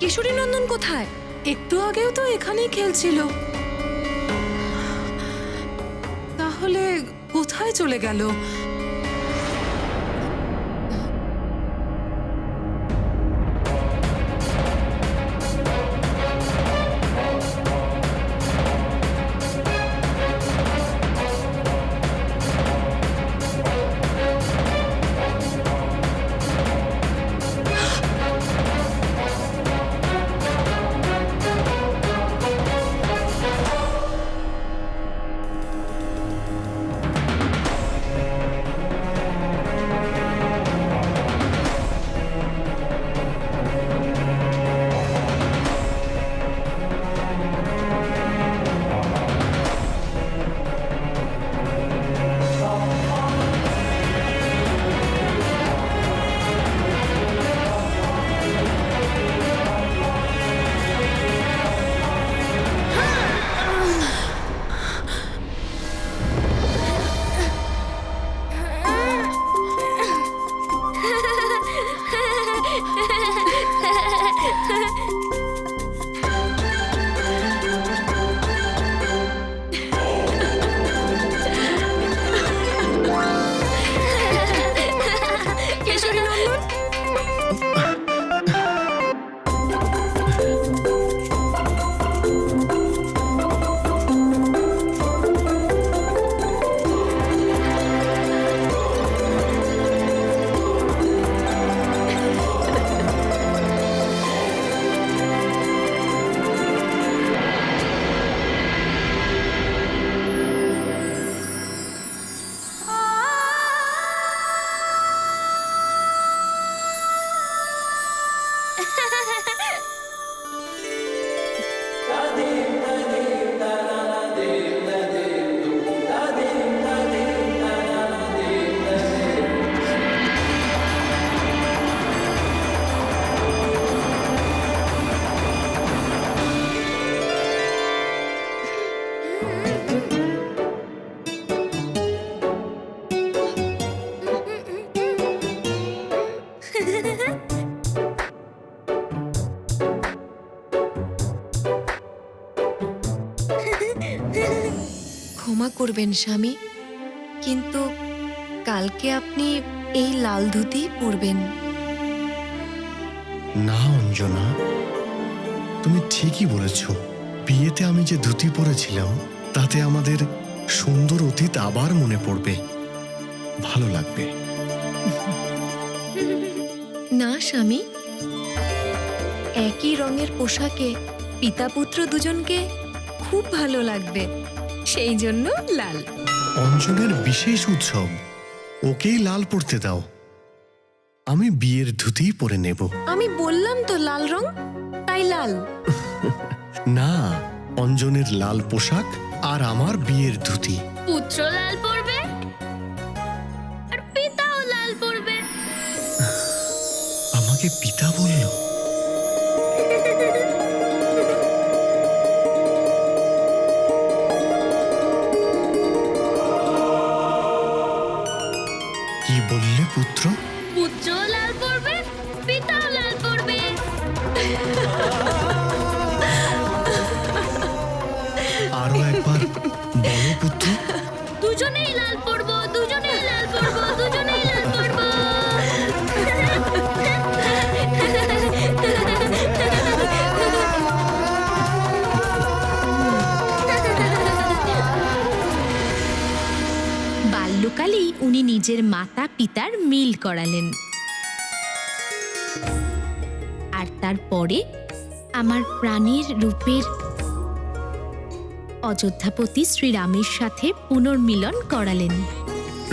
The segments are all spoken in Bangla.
কিশোরী নন্দন কোথায়? একটু আগেও তো এখানেই খেলছিল। তাহলে কোথায় চলে গেল? কিশোরী নন্দন, ক্ষমা করবেন স্বামী, কিন্তু কালকে আপনি এই লাল ধুতি পরবেন। না অঞ্জনা, তুমি ঠিকই বলেছ। বিয়েতে আমি যে ধুতি পরেছিলাম তাতে আমাদের সুন্দর অতীত আবার মনে পড়বে, ভালো লাগবে। না স্বামী, একই রঙের পোশাকে পিতা পুত্র দুজনকে খুব ভালো লাগবে, সেই জন্য লাল। অঞ্জনের বিশেষ উৎসব, ওকেই লাল পরতে দাও। আমি বিয়ের ধুতিই পরে নেব। আমি বললাম তো লাল রং, তাই লাল। না, অঞ্জনের লাল পোশাক আর আমার বিয়ের ধুতি। পুত্র লাল পরবে আর পিতাও লাল পরবে। আমাকে পিতা বলল? কি বললে পুত্র? পুত্র লাল পরবে, পিতাও লাল পরবে। আরো একবার বলো পুত্র। দুজনেই লাল পরবো, দুজনেই লাল পরবো, দুজনেই লাল পরবো। বাল্যকালেই উনি নিজের মাতা পিতার মিল করালেন, আর তারপরে আমার প্রাণের রূপের অযোধ্যাপতি শ্রীরামের সাথে পুনর্মিলন করালেন।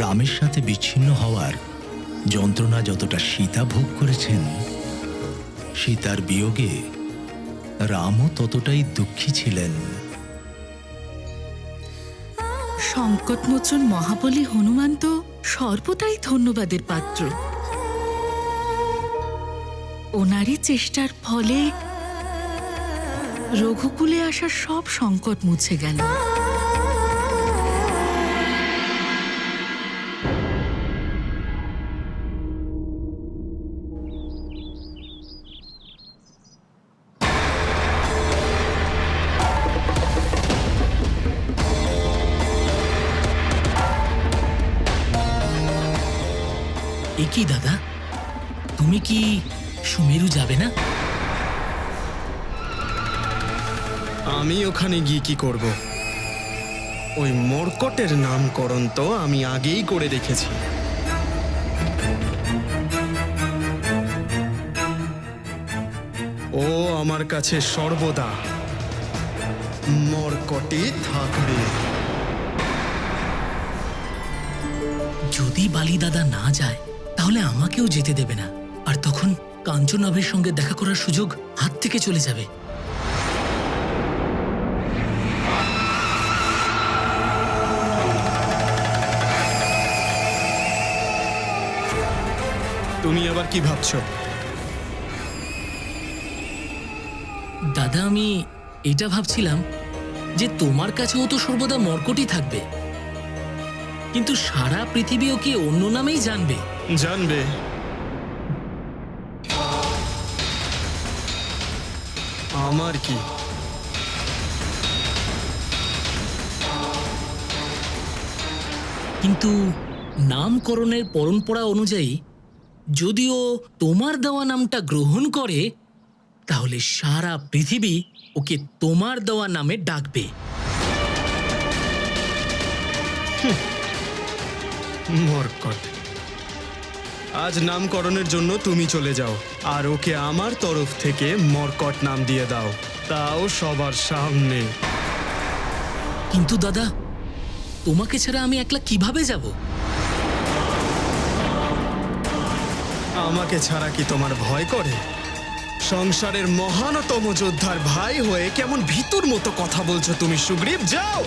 রামের সাথে বিচ্ছিন্ন হওয়ার যন্ত্রণা যতটা সীতা ভোগ করেছেন, সীতার বিয়োগে রামও ততটাই দুঃখী ছিলেন। সংকটমোচন মহাবলী হনুমান তো সর্বদাই ধন্যবাদের পাত্র। ওনারই চেষ্টার ফলে রঘুকুলে আসা সব সংকট মুছে গেল। এ কি দাদা, তুমি কি সুমেরু যাবে না? আমি ওখানে গিয়ে কি করব? ওই মর্কটের নামকরণ তো আমি আগেই করে রেখেছি। ও আমার কাছে সর্বদা মর্কটে থাকবে। যদি বালি দাদা না যায় তাহলে আমাকেও যেতে দেবে না, আর তখন কাঞ্চনাভের সঙ্গে দেখা করার সুযোগ হাত থেকে চলে যাবে। তুমি আবার কি ভাবছো? দাদা, আমি এটা ভাবছিলাম যে তোমার কাছেও তো সর্বদা মর্কটই থাকবে, কিন্তু সারা পৃথিবী ওকে অন্য নামেই জানবে। জানবে। আমার কি? কিন্তু নামকরণের পরম্পরা অনুযায়ী যদিও তোমার দেওয়া নামটা গ্রহণ করে, তাহলে সারা পৃথিবী ওকে তোমার দেওয়া নামে ডাকবে। মর্কট, আজ নামকরণের জন্য তুমি চলে যাও আর ওকে আমার তরফ থেকে মর্কট নাম দিয়ে দাও, তাও সবার সামনে। কিন্তু দাদা, তোমাকে ছাড়া আমি একলা কিভাবে যাব? আমাকে ছাড়া কি তোমার ভয় করে? সংসারের মহানতম যোদ্ধার ভাই হয়ে কেমন ভীতুর মতো কথা বলছো তুমি সুগ্রীব? যাও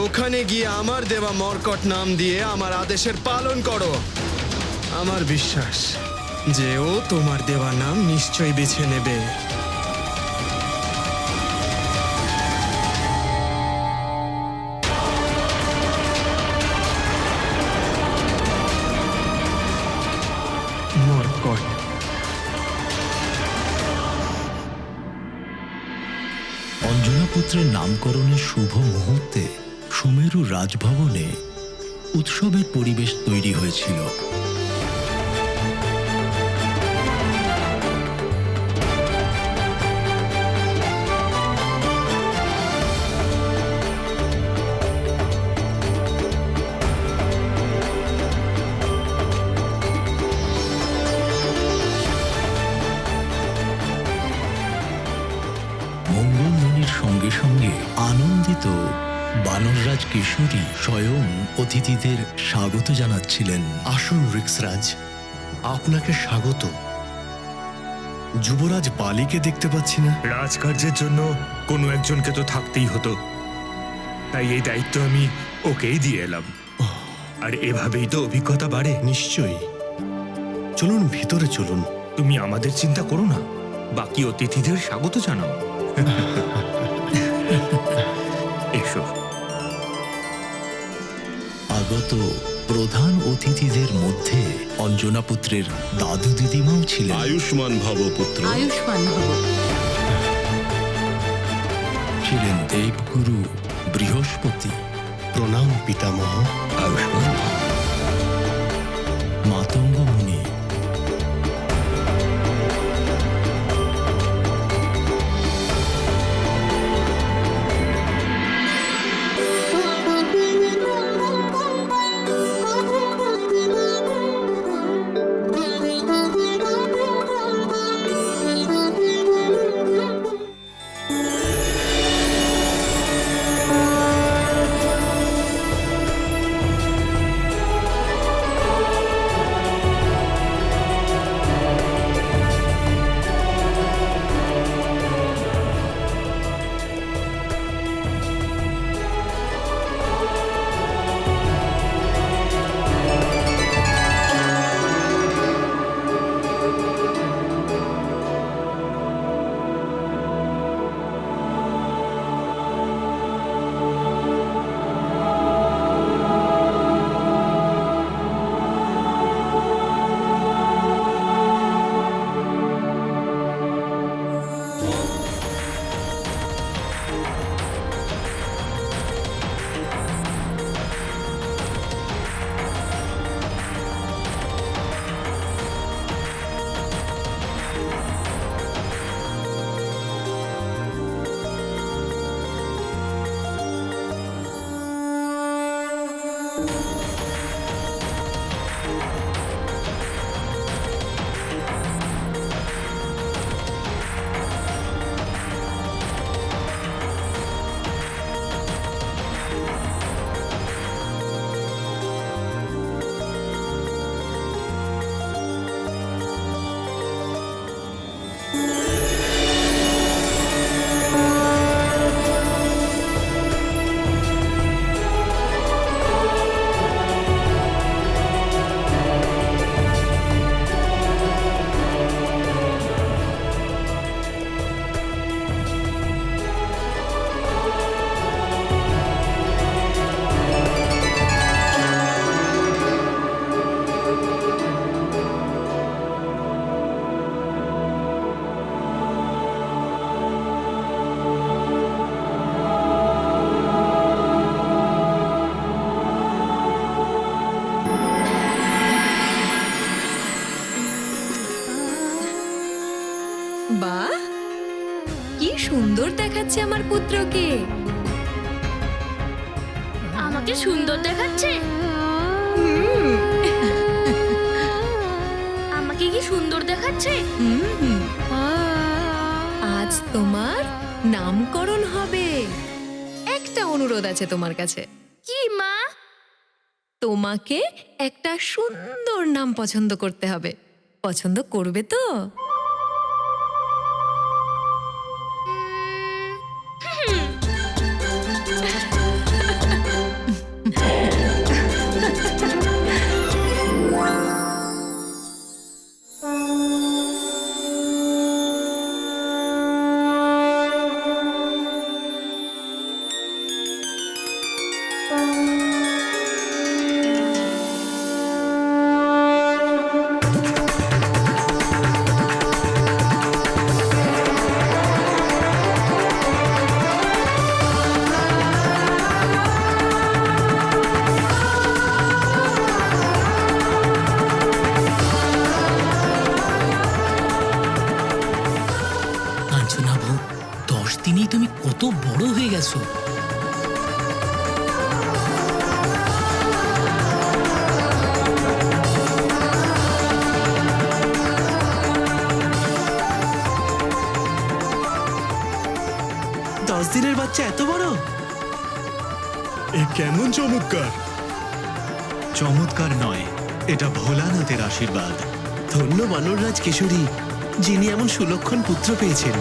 ওখানে গিয়ে আমার দেওয়া মর্কট নাম দিয়ে আমার আদেশের পালন করো। আমার বিশ্বাস যে ও তোমার দেওয়া নাম নিশ্চয়ই বেছে নেবে। মর্কট। অঞ্জনাপুত্রের নামকরণের শুভ মুহূর্তে সুমেরু রাজভবনে উৎসবের পরিবেশ তৈরি হয়েছিল। মঙ্গলধ্বনির সঙ্গে সঙ্গে আনন্দিত বানররাজ কিশোরী স্বয়ং অতিথিদের স্বাগত জানাচ্ছিলেন। আসুন রিক্সরাজ, আপনাকে স্বাগত। যুবরাজ বালিকে দেখতে পাচ্ছি না। রাজকার্যের জন্য কোনো একজনকে তো থাকতেই হতো, তাই এই দায়িত্ব আমি ওকেই দিয়ে এলাম। আর এভাবেই তো অভিজ্ঞতা বাড়ে। নিশ্চয়ই। চলুন ভিতরে চলুন। তুমি আমাদের চিন্তা করো না, বাকি অতিথিদের স্বাগত জানাও। এসো। আগত প্রধান অতিথিদের মধ্যে অঞ্জনাপুত্রের দাদু দিদিমাও ছিলেন। আয়ুষ্মান ভব পুত্র। আয়ুষ্মান ভব। ছিলেন দেবগুরু বৃহস্পতি। প্রণাম পিতামহ। আয়ুষ্মান ভব। মাতঙ্গ মুনি। বাহ, কি সুন্দর দেখাচ্ছে আমার পুত্রকে। আমাকে সুন্দর দেখাচ্ছে? আমাকে কি সুন্দর দেখাচ্ছে? আজ তোমার নামকরণ হবে। একটা অনুরোধ আছে তোমার কাছে। কি মা? তোমাকে একটা সুন্দর নাম পছন্দ করতে হবে। পছন্দ করবে তো? কাঞ্চনা বউ, 10 দিনেই তুমি কত বড় হয়ে গেছো। দিনের বাচ্চা এত বড়? এ কেমন চমৎকার! চমৎকার নয়, এটা ভোলানাথের আশীর্বাদ। ধন্য বানররাজ কিশোরী, যিনি এমন সুলক্ষণ পুত্র পেয়েছেন।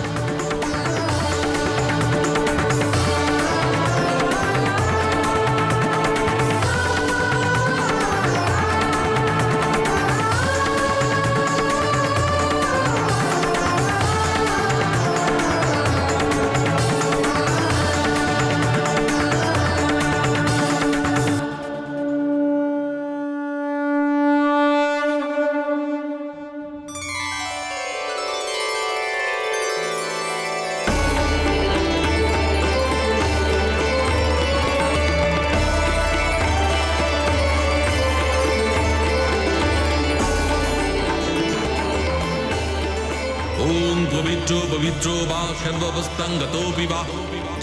ओम पवित्रो पवित्रो वा सर्ववस्तंगतोऽपि वा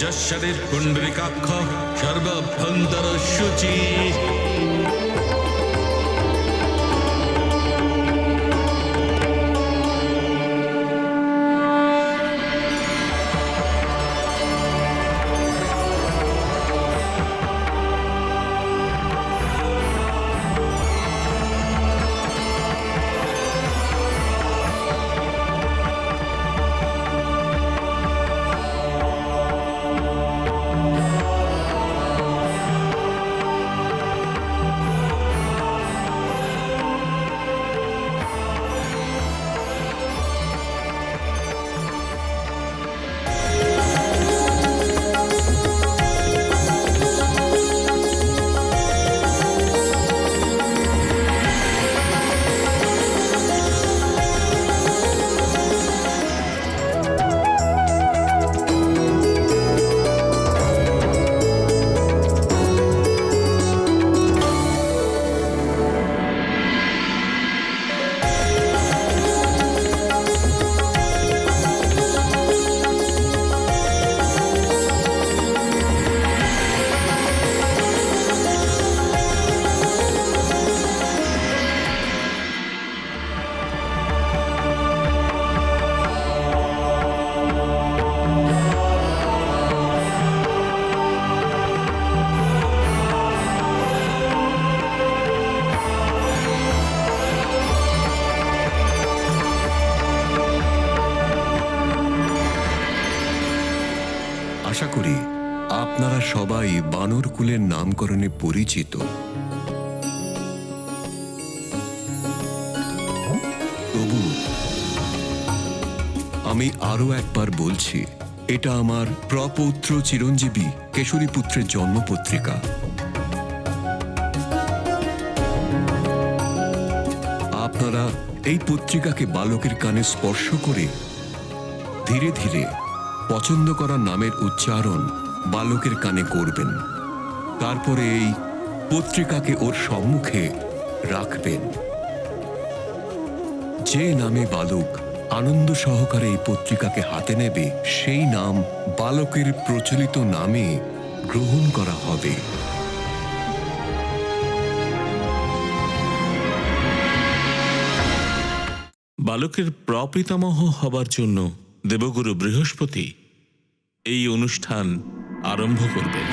जशरीर पुंडरीकाक्ष सर्वभ्यंतर शुचि। আশা করি আপনারা সবাই বানর কুলের নামকরণে পরিচিত। তবু আমি আরো একবার বলছি, এটা আমার প্রপৌত্র চিরঞ্জীবী কেশরী পুত্রের জন্মপত্রিকা। আপনারা এই পত্রিকাকে বালকের কানে স্পর্শ করে ধীরে ধীরে পছন্দ করা নামের উচ্চারণ বালকের কানে করবেন। তারপরে এই পত্রিকাকে ওর সম্মুখে রাখবেন। যে নামে বালক আনন্দ সহকারে এই পত্রিকাকে হাতে নেবে সেই নাম বালকের প্রচলিত নামে গ্রহণ করা হবে। বালকের প্রপিতামহ হবার জন্য দেবগুরু বৃহস্পতি এই অনুষ্ঠান আরম্ভ করবেন।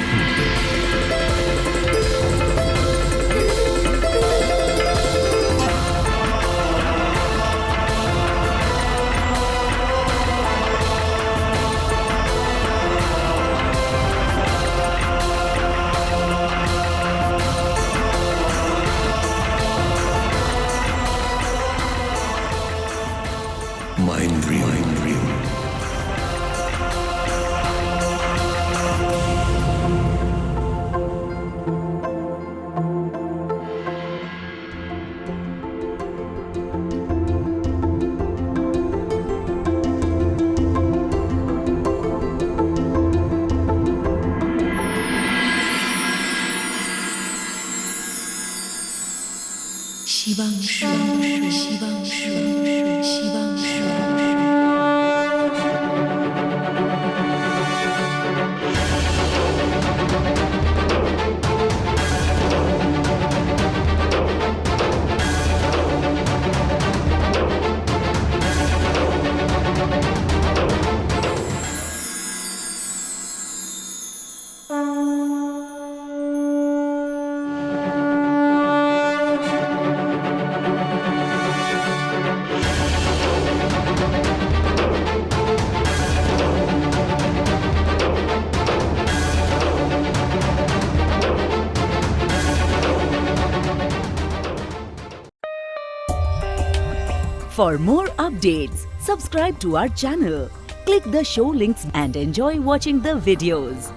মাইন্দ্রিয় Shibanshu Shibanshu Shibanshu For more updates, subscribe to our channel, click the show links and enjoy watching the videos.